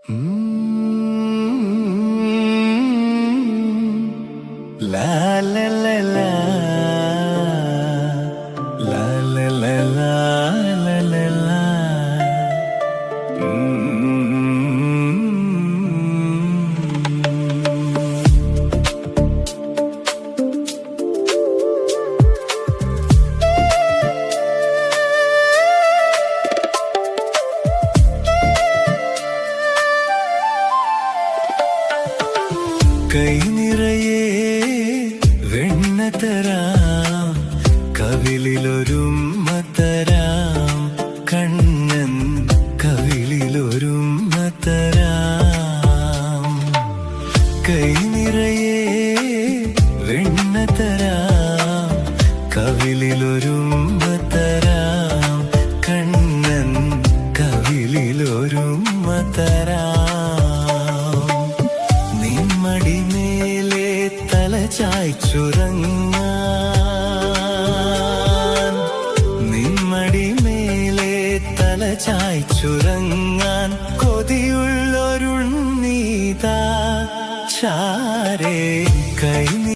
La la la la, la la la la, la la la. കൈ നിറയെ വെണ്ണ തരാം, കവിളിലൊരുമ്മ തരാം, കണ്ണൻ കവിളിലൊരുമ്മ തരാം. കൈ നിറയെ വെണ്ണ തരാം, കവിളിലൊരുമ്മ തരാം, കണ്ണൻ കവിളിലൊരുമ്മ തരാം. നിമ്മടിമേലെ തല ചായ്ച്ചുറങ്ങാൻ, നിമ്മടിമേലെ തല ചായ്ച്ചുറങ്ങാൻ കൊതിയുള്ളൊരുണ്ണീതാ ചാരേ. കൈ